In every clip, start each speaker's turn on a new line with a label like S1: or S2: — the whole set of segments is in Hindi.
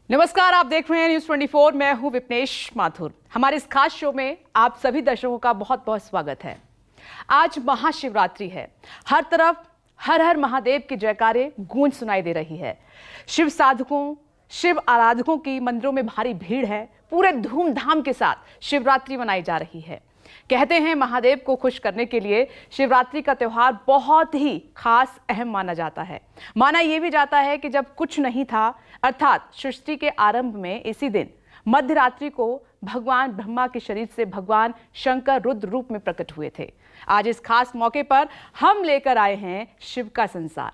S1: नमस्कार, आप देख रहे हैं न्यूज़ 24। मैं हूं विपनेश माथुर। हमारे इस खास शो में आप सभी दर्शकों का बहुत बहुत स्वागत है। आज महाशिवरात्रि है। हर तरफ हर हर महादेव की जयकारे गूंज सुनाई दे रही है। शिव साधकों, शिव आराधकों की मंदिरों में भारी भीड़ है। पूरे धूमधाम के साथ शिवरात्रि मनाई जा रही है। कहते हैं महादेव को खुश करने के लिए शिवरात्रि का त्यौहार बहुत ही खास अहम माना जाता है। माना यह भी जाता है कि जब कुछ नहीं था, अर्थात सृष्टि के आरंभ में इसी दिन मध्य रात्रि को भगवान ब्रह्मा के शरीर से भगवान शंकर रुद्र रूप में प्रकट हुए थे। आज इस खास मौके पर हम लेकर आए हैं शिव का संसार।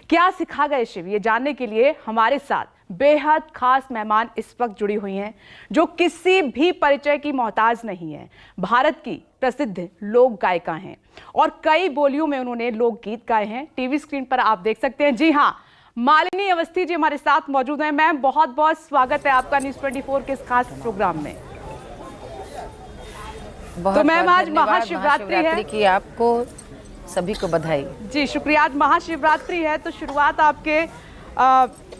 S1: क्या सिखा गए शिव, ये जानने के लिए हमारे साथ बेहद खास मेहमान इस वक्त जुड़ी हुई हैं, जो किसी भी परिचय की मोहताज नहीं है। भारत की प्रसिद्ध लोक गायिका हैं और कई बोलियों में उन्होंने लोकगीत गाए हैं। टीवी स्क्रीन पर आप देख सकते हैं। जी हाँ, मालिनी अवस्थी जी हमारे साथ मौजूद हैं। मैम, बहुत बहुत स्वागत है आपका न्यूज़ 24 के इस खास प्रोग्राम में। तो मैम, आज महाशिवरात्रि है
S2: कि आपको सभी को बधाई।
S1: जी शुक्रिया। आज महाशिवरात्रि है तो शुरुआत आपके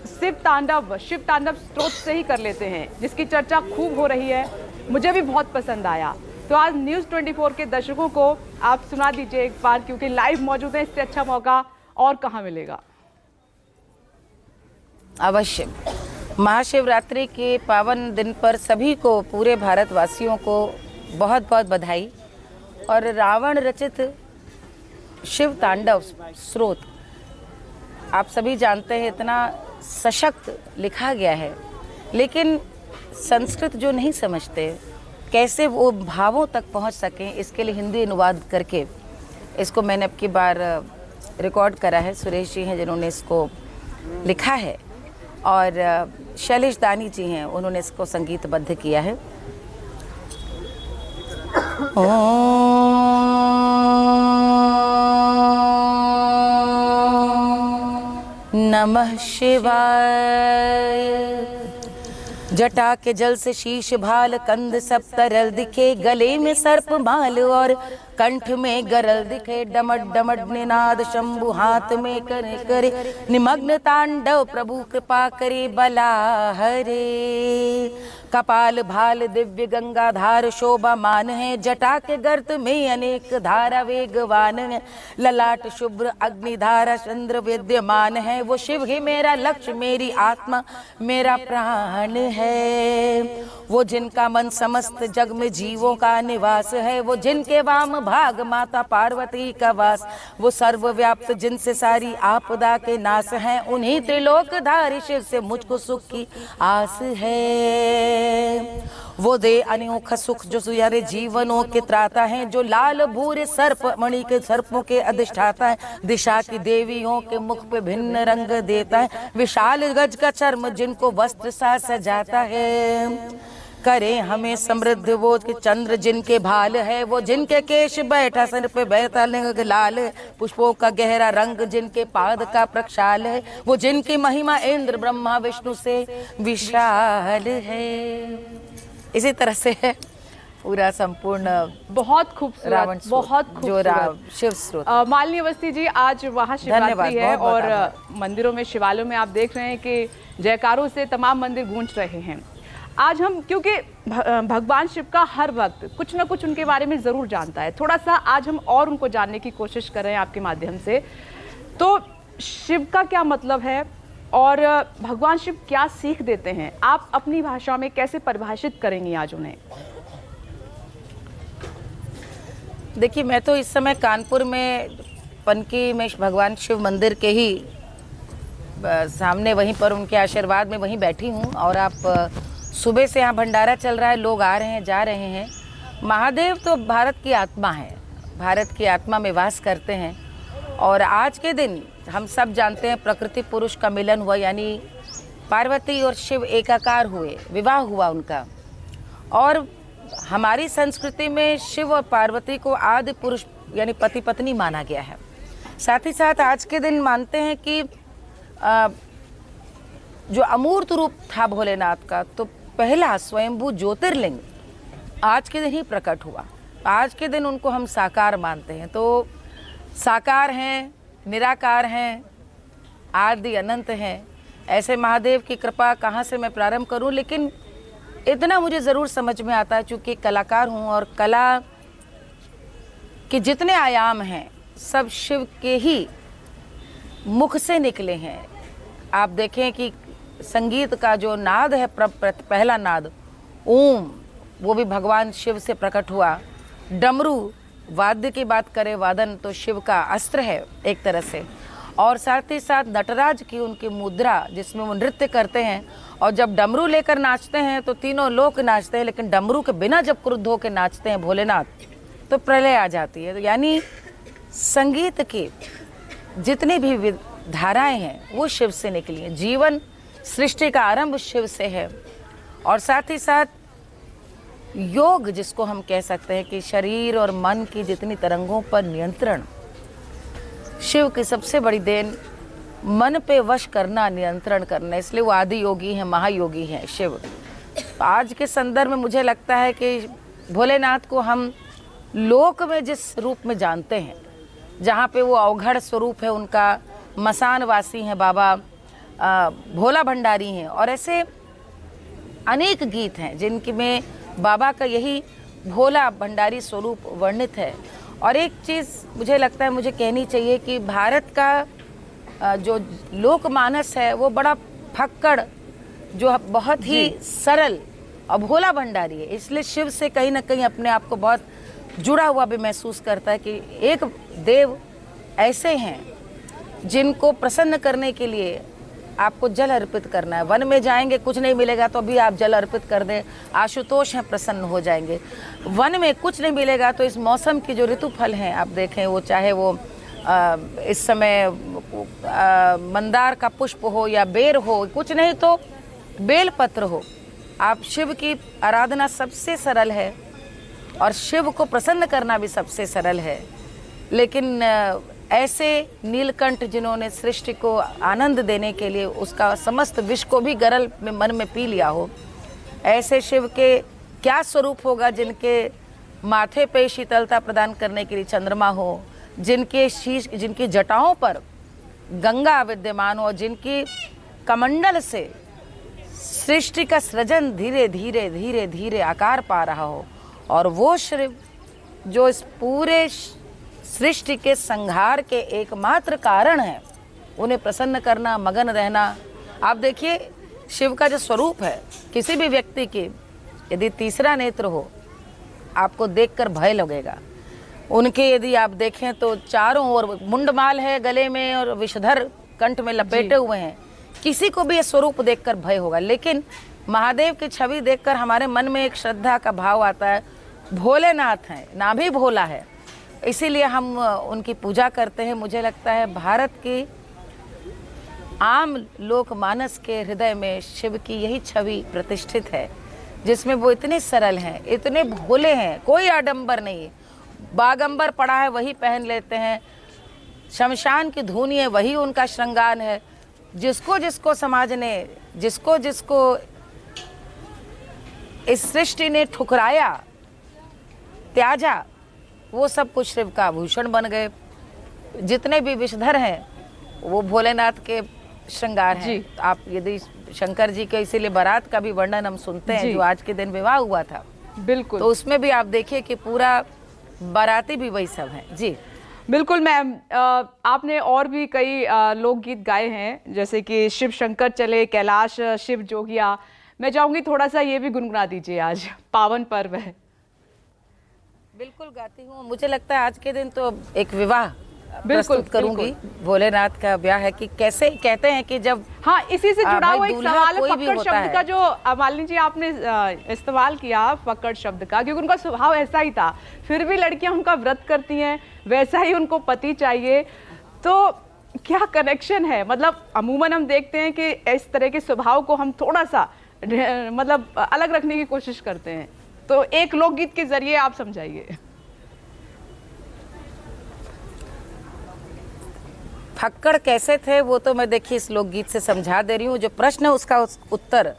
S1: शिव तांडव स्तोत्र से ही कर लेते हैं, जिसकी चर्चा खूब हो रही है। मुझे भी बहुत पसंद आया। तो आज न्यूज़ 24 के दर्शकों को आप सुना दीजिए एक बार, क्योंकि लाइव मौजूद है। इससे अच्छा मौका और कहाँ मिलेगा।
S2: अवश्य। महाशिवरात्रि के पावन दिन पर सभी को, पूरे भारतवासियों को बहुत बहुत बधाई। और रावण रचित शिव तांडव स्तोत्र आप सभी जानते हैं, इतना सशक्त लिखा गया है, लेकिन संस्कृत जो नहीं समझते, कैसे वो भावों तक पहुंच सकें, इसके लिए हिंदी अनुवाद करके इसको मैंने अब की बार रिकॉर्ड करा है। सुरेश जी हैं जिन्होंने इसको लिखा है, और शैलेश दानी जी हैं, उन्होंने इसको संगीतबद्ध किया है। नमः शिवाय। जटा के जल से शीश भाल, कंध सब तरल दिखे, गले में सर्प माल और कंठ में गरल दिखे। डमड डमड निनाद शंभु हाथ में करे करे, निमग्न तांडव प्रभु कृपा करे बला हरे। कपाल भाल दिव्य गंगाधार शोभा मान है, जटा के गर्त में अनेक धारा वेगवान है। ललाट शुभ्र अग्निधारा चंद्र विद्यमान है, वो शिव ही मेरा लक्ष्य, मेरी आत्मा मेरा प्राण है। वो जिनका मन समस्त जग में जीवों का निवास है, वो जिनके वाम भाग माता पार्वती का वास, वो सर्वव्याप्त जिनसे सारी आपदा के नाश हैं, उन्हीं त्रिलोकधारी शिव से मुझको सुख की आस है। वो दे अनोखा सुख जो सुयारे जीवनों के त्राता है, जो लाल भूरे सर्प मणि के सर्पों के अधिष्ठाता है। दिशा की देवियों के मुख पे भिन्न रंग देता है, विशाल गज का चर्म जिनको वस्त्र सा सजाता है। करे हमें समृद्ध वो के चंद्र जिनके भाल है, वो जिनके केश बैठा सिर पे बैठा लिंग लाल है। पुष्पों का गहरा रंग जिनके पाद का प्रक्षाल है, वो जिनकी महिमा इंद्र ब्रह्मा विष्णु से विशाल है। इसी तरह से है पूरा संपूर्ण।
S1: बहुत खूबसूरत, बहुत खूबसूरत
S2: शिव स्तोत्र।
S1: मालिनी अवस्थी जी, आज महाशिवरात्रि है और मंदिरों में, शिवालयों में आप देख रहे हैं कि जयकारों से तमाम मंदिर गूंज रहे हैं। आज हम, क्योंकि भगवान शिव का हर वक्त कुछ ना कुछ उनके बारे में ज़रूर जानता है, थोड़ा सा आज हम और उनको जानने की कोशिश कर रहे हैं आपके माध्यम से। तो शिव का क्या मतलब है और भगवान शिव क्या सीख देते हैं, आप अपनी भाषा में कैसे परिभाषित करेंगी आज उन्हें?
S2: देखिए, मैं तो इस समय कानपुर में पनकी में भगवान शिव मंदिर के ही सामने, वहीं पर उनके आशीर्वाद में वहीं बैठी हूँ। और आप सुबह से यहाँ भंडारा चल रहा है, लोग आ रहे हैं जा रहे हैं। महादेव तो भारत की आत्मा है, भारत की आत्मा में वास करते हैं। और आज के दिन हम सब जानते हैं प्रकृति पुरुष का मिलन हुआ, यानी पार्वती और शिव एकाकार हुए, विवाह हुआ उनका। और हमारी संस्कृति में शिव और पार्वती को आदि पुरुष यानी पति पत्नी माना गया है। साथ ही साथ आज के दिन मानते हैं कि जो अमूर्त रूप था भोलेनाथ का, तो पहला स्वयंभू ज्योतिर्लिंग आज के दिन ही प्रकट हुआ। आज के दिन उनको हम साकार मानते हैं। तो साकार हैं, निराकार हैं, आदि अनंत हैं, ऐसे महादेव की कृपा कहाँ से मैं प्रारंभ करूं, लेकिन इतना मुझे ज़रूर समझ में आता है, चूँकि कलाकार हूँ और कला के जितने आयाम हैं सब शिव के ही मुख से निकले हैं। आप देखें कि संगीत का जो नाद है, पहला नाद ओम, वो भी भगवान शिव से प्रकट हुआ। डमरू वाद्य की बात करें, वादन तो शिव का अस्त्र है एक तरह से, और साथ ही साथ नटराज की उनकी मुद्रा जिसमें वो नृत्य करते हैं, और जब डमरू लेकर नाचते हैं तो तीनों लोग नाचते हैं, लेकिन डमरू के बिना जब क्रुद्ध होकर नाचते हैं भोलेनाथ तो प्रलय आ जाती है। तो यानी संगीत की जितनी भी धाराएं हैं वो शिव से निकली हैं। जीवन सृष्टि का आरंभ शिव से है, और साथ ही साथ योग जिसको हम कह सकते हैं कि शरीर और मन की जितनी तरंगों पर नियंत्रण, शिव की सबसे बड़ी देन मन पे वश करना, नियंत्रण करना, इसलिए वो आदि योगी हैं, महायोगी हैं शिव। आज के संदर्भ में मुझे लगता है कि भोलेनाथ को हम लोक में जिस रूप में जानते हैं, जहाँ पे वो अवघड़ स्वरूप है उनका, मसानवासी हैं बाबा, भोला भंडारी हैं, और ऐसे अनेक गीत हैं जिनकी में बाबा का यही भोला भंडारी स्वरूप वर्णित है। और एक चीज़ मुझे लगता है मुझे कहनी चाहिए कि भारत का जो लोकमानस है वो बड़ा फक्कड़, जो बहुत ही सरल और भोला भंडारी है, इसलिए शिव से कहीं ना कहीं अपने आप को बहुत जुड़ा हुआ भी महसूस करता है कि एक देव ऐसे हैं जिनको प्रसन्न करने के लिए आपको जल अर्पित करना है। वन में जाएंगे कुछ नहीं मिलेगा तो अभी आप जल अर्पित कर दें, आशुतोष हैं प्रसन्न हो जाएंगे। वन में कुछ नहीं मिलेगा तो इस मौसम की जो ऋतु फल हैं आप देखें, वो चाहे वो इस समय मंदार का पुष्प हो या बेर हो, कुछ नहीं तो बेल पत्र हो, आप शिव की आराधना सबसे सरल है और शिव को प्रसन्न करना भी सबसे सरल है। लेकिन ऐसे नीलकंठ जिन्होंने सृष्टि को आनंद देने के लिए उसका समस्त विष को भी गरल में मन में पी लिया हो, ऐसे शिव के क्या स्वरूप होगा जिनके माथे पे शीतलता प्रदान करने के लिए चंद्रमा हो, जिनके शीश, जिनकी जटाओं पर गंगा विद्यमान हो, जिनकी कमंडल से सृष्टि का सृजन धीरे धीरे धीरे धीरे आकार पा रहा हो, और वो शिव जो इस पूरे सृष्टि के संहार के एकमात्र कारण है, उन्हें प्रसन्न करना, मगन रहना। आप देखिए शिव का जो स्वरूप है, किसी भी व्यक्ति की यदि तीसरा नेत्र हो आपको देखकर भय लगेगा। उनके यदि आप देखें तो चारों ओर मुंडमाल है गले में और विषधर कंठ में लपेटे हुए हैं, किसी को भी ये स्वरूप देखकर भय होगा। लेकिन महादेव की छवि देखकर हमारे मन में एक श्रद्धा का भाव आता है, भोलेनाथ हैं, ना भी भोला है, इसीलिए हम उनकी पूजा करते हैं। मुझे लगता है भारत की आम लोकमानस के हृदय में शिव की यही छवि प्रतिष्ठित है, जिसमें वो इतने सरल हैं, इतने भोले हैं, कोई आडंबर नहीं। बागंबर पड़ा है वही पहन लेते हैं, शमशान की धुनी है वही उनका श्रृंगार है। जिसको जिसको समाज ने, जिसको जिसको इस सृष्टि ने ठुकराया, त्याजा, वो सब कुछ शिव का आभूषण बन गए। जितने भी विषधर हैं वो भोलेनाथ के श्रृंगार हैं। आप यदि शंकर जी के इसीलिए बारात का भी वर्णन हम सुनते हैं, जो आज के दिन विवाह हुआ था,
S1: बिल्कुल,
S2: तो उसमें भी आप देखिए कि पूरा बाराती भी वही सब है। जी
S1: बिल्कुल मैम, आपने और भी कई लोकगीत गाए हैं, जैसे कि शिव शंकर चले, कैलाश शिव जोगिया। मैं चाहूंगी थोड़ा सा ये भी गुनगुना दीजिए, आज पावन पर्व है।
S2: बिल्कुल गाती हूँ। मुझे लगता है आज के दिन तो एक विवाह प्रस्तुत करूंगी, भोलेनाथ का ब्याह है कि कैसे कहते हैं कि जब,
S1: हाँ, इसी से जुड़ा हुआ एक सवाल है फक्कड़ शब्द
S2: है
S1: का, जो मालिनी जी आपने इस्तेमाल किया फक्कड़ शब्द का, क्योंकि उनका स्वभाव ऐसा ही था। फिर भी लड़कियां उनका व्रत करती हैं, वैसा ही उनको पति चाहिए। तो क्या कनेक्शन है? मतलब अमूमन हम देखते हैं कि इस तरह के स्वभाव को हम थोड़ा सा मतलब अलग रखने की कोशिश करते हैं, तो एक लोकगीत के जरिए आप समझाइए।
S2: फक्कड़ कैसे थे वो तो मैं देखिए इस लोकगीत से समझा दे रही हूँ। जो प्रश्न है उसका उत्तर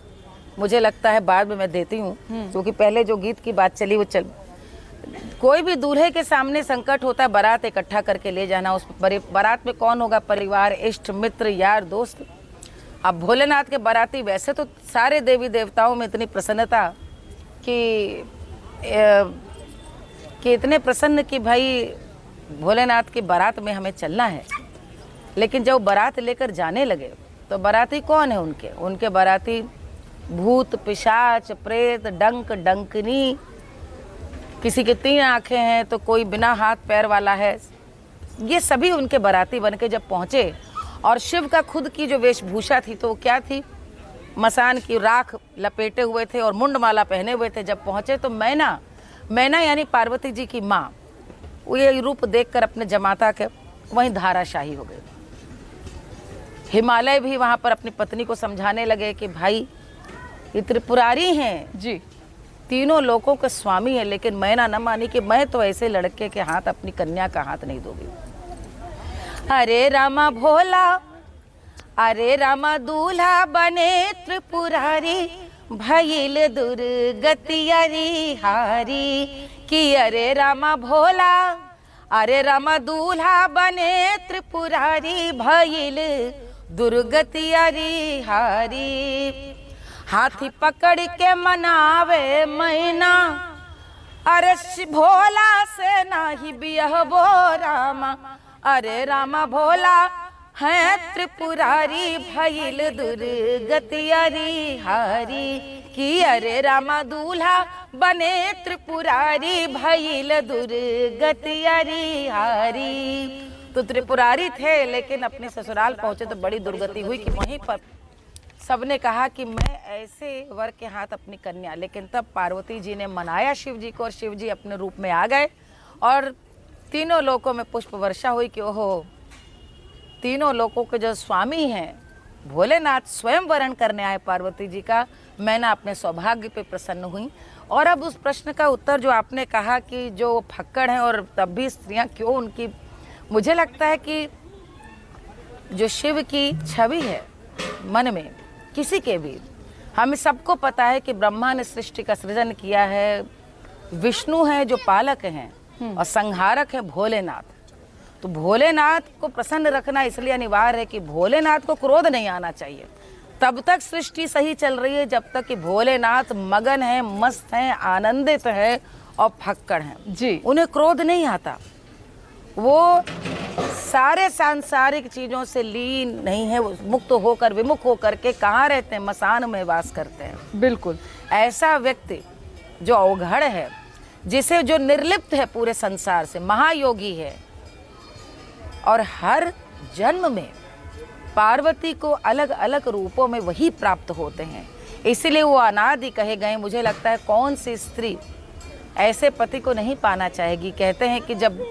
S2: मुझे लगता है बाद में मैं देती हूँ, क्योंकि पहले जो गीत की बात चली वो चल। कोई भी दूल्हे के सामने संकट होता है बारात इकट्ठा करके ले जाना। उस बारात में कौन होगा? परिवार, इष्ट मित्र, यार, दोस्त। अब भोलेनाथ के बाराती, वैसे तो सारे देवी देवताओं में इतनी प्रसन्नता कि इतने प्रसन्न कि भाई भोलेनाथ की बारात में हमें चलना है। लेकिन जब बारात लेकर जाने लगे तो बाराती कौन है उनके बाराती भूत, पिशाच, प्रेत, डंक, डंकनी, किसी की 3 आंखें हैं तो कोई बिना हाथ पैर वाला है। ये सभी उनके बाराती बनके जब पहुंचे, और शिव का खुद की जो वेशभूषा थी तो वो क्या थी, मसान की राख लपेटे हुए थे और मुंडमाला पहने हुए थे। जब पहुंचे तो मैना यानी पार्वती जी की माँ, वो ये रूप देखकर अपने जमाता के वहीं धाराशाही हो गए। हिमालय भी वहां पर अपनी पत्नी को समझाने लगे कि भाई ये त्रिपुरारी हैं
S1: जी,
S2: तीनों लोकों के स्वामी है, लेकिन मैना न मानी कि मैं तो ऐसे लड़के के हाथ अपनी कन्या का हाथ नहीं दूंगी। अरे रामा भोला, अरे रामा दूल्हा बने त्रिपुरारी, भइल दुर्गतियारी हारी कि अरे रामा भोला, अरे रामा दूल्हा बने त्रिपुरारी, भइल दुर्गतियारी हारी। हाथी पकड़ के मनावे मैना, अरे भोला से नाही बियहबो रामा, अरे रामा भोला है त्रिपुरारी, भइल दुर्गतियारी हारी कि अरे रामा दूल्हा बने त्रिपुरारी, भइल दुर्गतियारी हारी। तो त्रिपुरारी थे, लेकिन अपने ससुराल पहुंचे तो बड़ी दुर्गति हुई कि वहीं पर सबने कहा कि मैं ऐसे वर के हाथ अपनी कन्या। लेकिन तब पार्वती जी ने मनाया शिव जी को, और शिव जी अपने रूप में आ गए और तीनों लोकों में पुष्प वर्षा हुई कि ओहो, तीनों लोकों के जो स्वामी हैं भोलेनाथ स्वयं वरण करने आए पार्वती जी का। मैंने अपने सौभाग्य पे प्रसन्न हुई। और अब उस प्रश्न का उत्तर जो आपने कहा कि जो फक्कड़ हैं और तब भी स्त्रियां क्यों उनकी, मुझे लगता है कि जो शिव की छवि है मन में किसी के भी, हमें सबको पता है कि ब्रह्मा ने सृष्टि का सृजन किया है, विष्णु है जो पालक हैं और संहारक है भोलेनाथ। तो भोलेनाथ को प्रसन्न रखना इसलिए अनिवार्य है कि भोलेनाथ को क्रोध नहीं आना चाहिए। तब तक सृष्टि सही चल रही है जब तक कि भोलेनाथ मगन है, मस्त हैं, आनंदित है और फक्कड़ हैं
S1: जी,
S2: उन्हें क्रोध नहीं आता। वो सारे सांसारिक चीजों से लीन नहीं है, वो मुक्त होकर, विमुख होकर के कहाँ रहते हैं, मसान में वास करते हैं।
S1: बिल्कुल
S2: ऐसा व्यक्ति जो अवघड़ है, जिसे जो निर्लिप्त है पूरे संसार से, महायोगी है, और हर जन्म में पार्वती को अलग अलग रूपों में वही प्राप्त होते हैं, इसलिए वो अनादि कहे गए। मुझे लगता है कौन सी स्त्री ऐसे पति को नहीं पाना चाहेगी। कहते हैं कि जब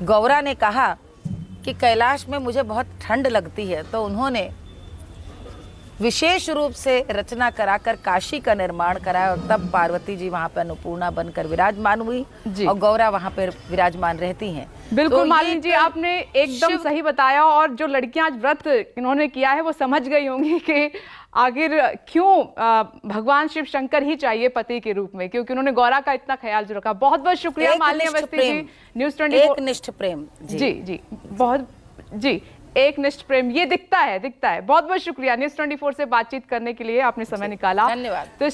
S2: गौरा ने कहा कि कैलाश में मुझे बहुत ठंड लगती है, तो उन्होंने विशेष रूप से रचना कराकर काशी का निर्माण कराया, और तब पार्वती जी वहाँ पर अन्नपूर्णा बनकर विराजमान हुई और गौरा वहाँ पर विराजमान रहती हैं।
S1: बिल्कुल
S2: तो
S1: मालिनी जी, आपने एकदम सही बताया। और जो लड़कियां आज व्रत इन्होंने किया है वो समझ गई होंगी कि आखिर क्यों भगवान शिव शंकर ही चाहिए पति के रूप में, क्योंकि उन्होंने गौरा का इतना ख्याल जो रखा। बहुत बहुत शुक्रिया मालिनी अवस्थी जी, न्यूज़ 24।
S2: एक निष्ठ प्रेम
S1: जी जी, बहुत जी, एक निष्ठ प्रेम ये दिखता है। बहुत बहुत शुक्रिया न्यूज़ 24 से बातचीत करने के लिए आपने समय निकाला।
S2: धन्यवाद।
S1: तो